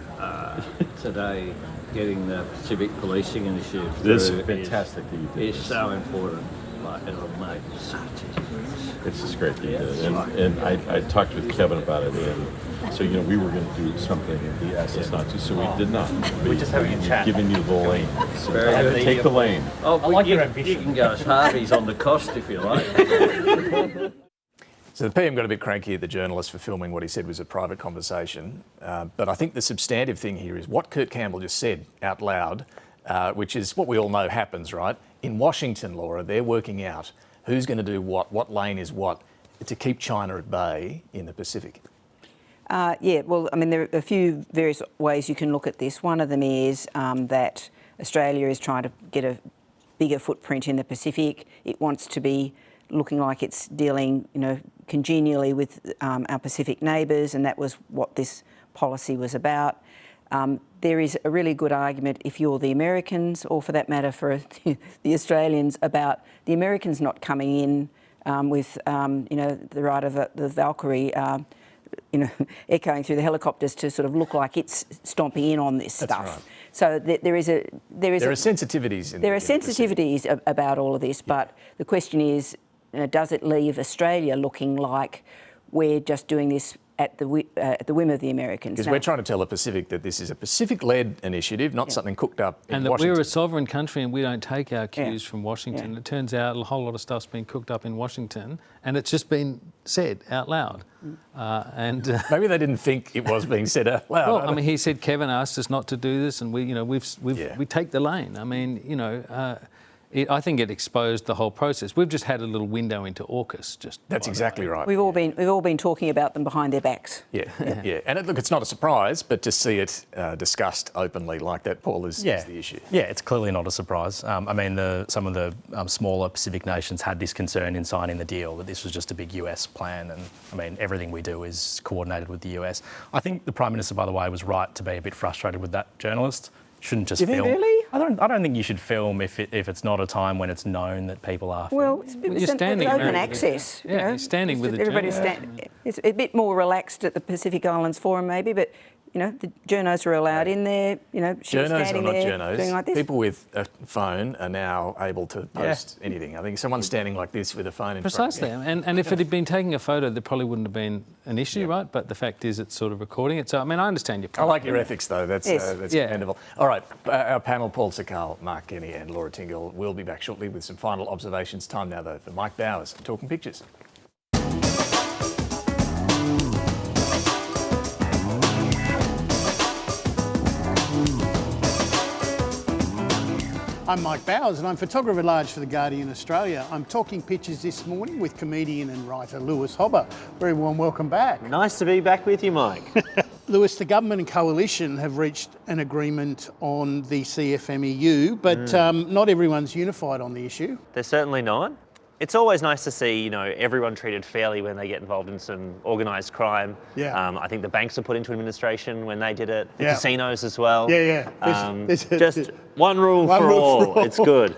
today getting the Pacific Policing Initiative through. This is fantastic. It's so important. It'll make such a difference. It's just great that you did it. And I talked with Kevin about it, and so, we were going to do something, and he asked us not to, so we did not. We're just having a chat. Giving you the lane. So Very take the lane. Oh, I like your ambition. You can go as Harvey's on the cost if you like. So the PM got a bit cranky at the journalist for filming what he said was a private conversation. But I think the substantive thing here is what Kurt Campbell just said out loud, which is what we all know happens, right? In Washington, Laura, they're working out who's going to do what lane is what, to keep China at bay in the Pacific. Yeah, well, I mean, there are a few various ways you can look at this. One of them is that Australia is trying to get a bigger footprint in the Pacific. It wants to be looking like it's dealing, congenially with our Pacific neighbours, and that was what this policy was about. There is a really good argument, if you're the Americans, or for that matter for the Australians, about the Americans not coming in with, the right of the Valkyrie, echoing through the helicopters to sort of look like it's stomping in on this stuff. Right. So there are sensitivities. There are sensitivities about all of this, but the question is, does it leave Australia looking like we're just doing this at the whim of the Americans? Because we're trying to tell the Pacific that this is a Pacific-led initiative, not something cooked up in and that Washington. we're a sovereign country and we don't take our cues from Washington. It turns out a whole lot of stuff's been cooked up in Washington, and it's just been said out loud. Maybe they didn't think it was being said out loud. Well, I mean, he said Kevin asked us not to do this, and we take the lane. I mean, I think it exposed the whole process. We've just had a little window into AUKUS. That's exactly right. We've all been talking about them behind their backs. Yeah. And look, it's not a surprise, but to see it discussed openly like that, Paul, is the issue. Yeah, it's clearly not a surprise. I mean, some of the smaller Pacific nations had this concern in signing the deal, that this was just a big US plan, and I mean, everything we do is coordinated with the US. I think the Prime Minister, by the way, was right to be a bit frustrated with that journalist. Shouldn't just film. Really? I don't think you should film if it's not a time when it's known that people are filming. Well, it's open access. You're standing with the journalist. It's a bit more relaxed at the Pacific Islands Forum maybe, but the journos are allowed in there. She's standing there doing like this. People with a phone are now able to post anything. I think someone's standing like this with a phone in front. Precisely. And if it had been taking a photo, there probably wouldn't have been an issue, right? But the fact is, it's sort of recording it. So, I mean, I understand your point. I like your ethics, though. That's commendable. All right, our panel, Paul Sakal, Mark Kenny and Laura Tingle, will be back shortly with some final observations. Time now, though, for Mike Bowers, Talking Pictures. I'm Mike Bowers and I'm photographer at large for The Guardian Australia. I'm talking pictures this morning with comedian and writer Lewis Hobber. Very warm welcome back. Nice to be back with you, Mike. Lewis, the government and coalition have reached an agreement on the CFMEU, but not everyone's unified on the issue. They're certainly not. It's always nice to see, everyone treated fairly when they get involved in some organised crime. Yeah. I think the banks were put into administration when they did it. The casinos as well. Yeah. Just one rule for all. It's good.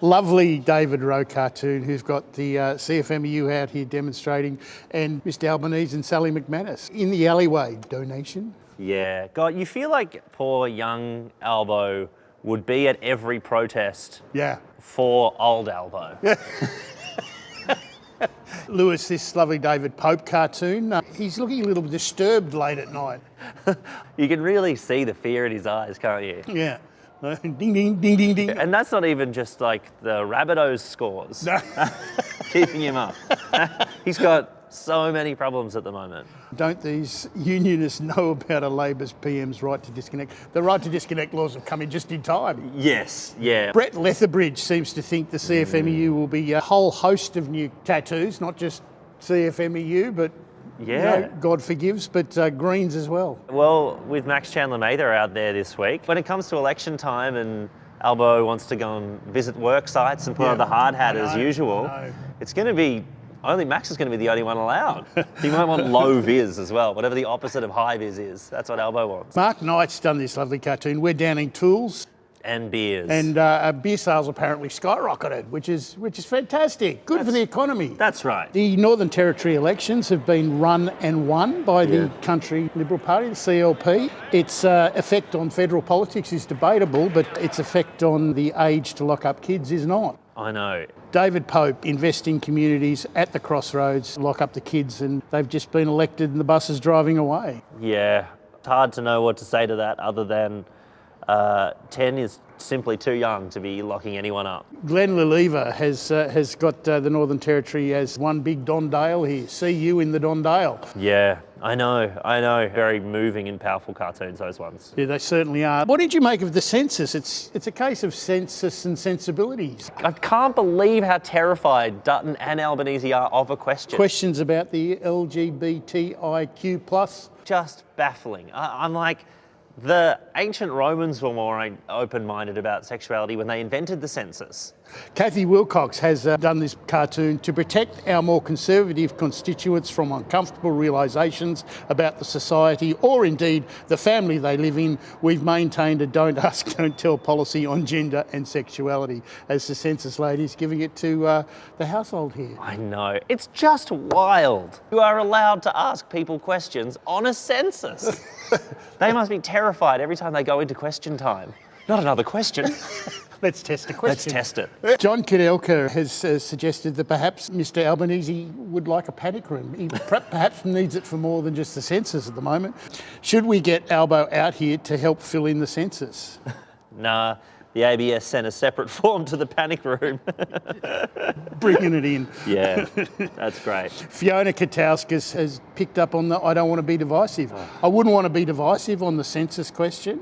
Lovely David Rowe cartoon who's got the CFMEU out here demonstrating, and Mr Albanese and Sally McManus in the alleyway. Donation? Yeah. God, you feel like poor young Albo would be at every protest for old Albo. Lewis, this lovely David Pope cartoon, he's looking a little disturbed late at night. You can really see the fear in his eyes, can't you? Yeah. Ding, ding, ding, ding, ding. And that's not even just like the Rabbitohs scores keeping him up. He's got so many problems at the moment. Don't these unionists know about a Labor's PM's right to disconnect? The right to disconnect laws have come in just in time. Yes, yeah. Brett Lethbridge seems to think the CFMEU will be a whole host of new tattoos, not just CFMEU, but God forgives, but Greens as well. Well, with Max Chandler-Mather out there this week, when it comes to election time and Albo wants to go and visit work sites and put on the hard hat as usual, it's going to be only Max is going to be the only one allowed. He might want low vis as well, whatever the opposite of high vis is. That's what Albo wants. Mark Knight's done this lovely cartoon. We're downing tools. And beers. And beer sales apparently skyrocketed, which is fantastic. Good for the economy. That's right. The Northern Territory elections have been run and won by the country Liberal Party, the CLP. Its effect on federal politics is debatable, but its effect on the age to lock up kids is not. I know. David Pope, invest in communities at the crossroads, lock up the kids, and they've just been elected and the bus is driving away. Yeah, it's hard to know what to say to that other than 10 is simply too young to be locking anyone up. Glenn Lileva has got the Northern Territory as one big Don Dale here. See you in the Don Dale. Yeah, I know. Very moving and powerful cartoons, those ones. Yeah, they certainly are. What did you make of the census? It's a case of census and sensibilities. I can't believe how terrified Dutton and Albanese are of a question. Questions about the LGBTIQ+. Just baffling. I'm like, the ancient Romans were more open-minded about sexuality when they invented the census. Kathy Wilcox has done this cartoon to protect our more conservative constituents from uncomfortable realisations about the society or indeed the family they live in. We've maintained a don't ask, don't tell policy on gender and sexuality as the census lady's giving it to the household here. I know. It's just wild. You are allowed to ask people questions on a census. They must be terrified every time they go into question time. Not another question. Let's test a question. Let's test it. John Kudelka has suggested that perhaps Mr Albanese would like a panic room. He perhaps needs it for more than just the census at the moment. Should we get Albo out here to help fill in the census? Nah, the ABS sent a separate form to the panic room. Bringing it in. Yeah, that's great. Fiona Katauskas has picked up on the I don't want to be divisive. I wouldn't want to be divisive on the census question.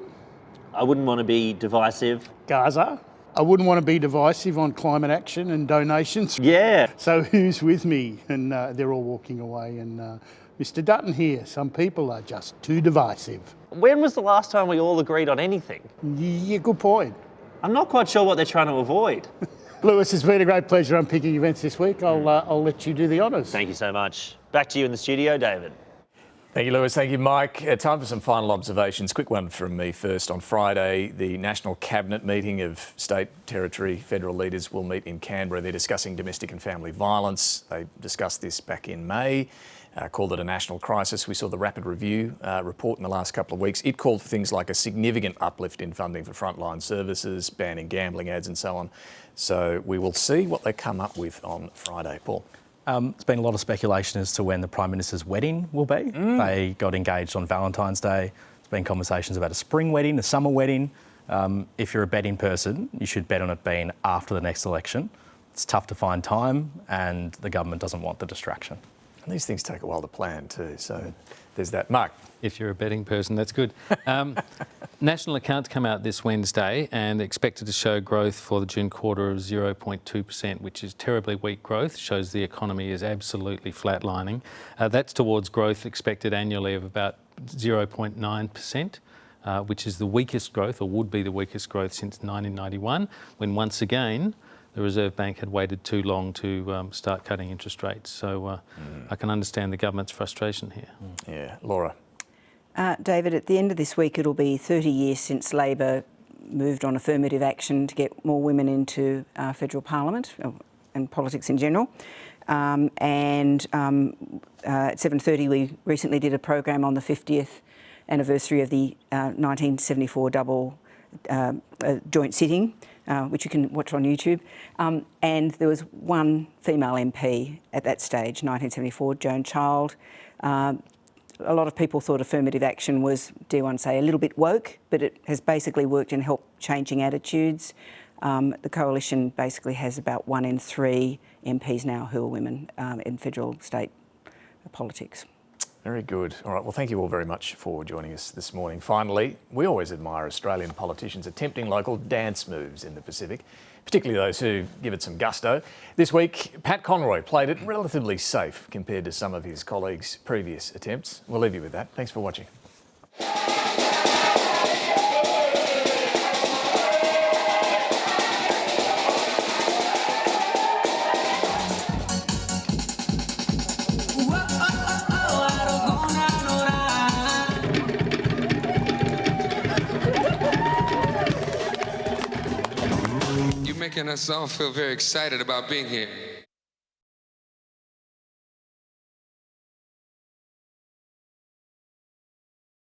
I wouldn't want to be divisive. Gaza. I wouldn't want to be divisive on climate action and donations. Yeah. So who's with me? And they're all walking away. And Mr Dutton here, some people are just too divisive. When was the last time we all agreed on anything? Yeah, good point. I'm not quite sure what they're trying to avoid. Lewis, it's been a great pleasure unpicking events this week. I'll let you do the honours. Thank you so much. Back to you in the studio, David. Thank you, Lewis. Thank you, Mike. Time for some final observations. Quick one from me first. On Friday, the National Cabinet meeting of state, territory, federal leaders will meet in Canberra. They're discussing domestic and family violence. They discussed this back in May, called it a national crisis. We saw the Rapid Review report in the last couple of weeks. It called for things like a significant uplift in funding for frontline services, banning gambling ads and so on. So we will see what they come up with on Friday. Paul. There's been a lot of speculation as to when the Prime Minister's wedding will be. They got engaged on Valentine's Day. There's been conversations about a spring wedding, a summer wedding. If you're a betting person, you should bet on it being after the next election. It's tough to find time and the government doesn't want the distraction. And these things take a while to plan too, so there's that. Mark. If you're a betting person, that's good. National accounts come out this Wednesday and expected to show growth for the June quarter of 0.2%, which is terribly weak growth, shows the economy is absolutely flatlining. That's towards growth expected annually of about 0.9%, which is the weakest growth, or would be the weakest growth since 1991, when once again the Reserve Bank had waited too long to start cutting interest rates. So I can understand the government's frustration here. Yeah. Laura. David, at the end of this week, it'll be 30 years since Labor moved on affirmative action to get more women into federal parliament and politics in general. At 7:30, we recently did a program on the 50th anniversary of the 1974 double joint sitting, which you can watch on YouTube. And there was one female MP at that stage, 1974, Joan Child. A lot of people thought affirmative action was, dare one say, a little bit woke, but it has basically worked in help changing attitudes. The coalition basically has about 1 in 3 MPs now who are women in federal state politics. Very good. All right, well, thank you all very much for joining us this morning. Finally, we always admire Australian politicians attempting local dance moves in the Pacific, particularly those who give it some gusto. This week, Pat Conroy played it relatively safe compared to some of his colleagues' previous attempts. We'll leave you with that. Thanks for watching. Making us all feel very excited about being here.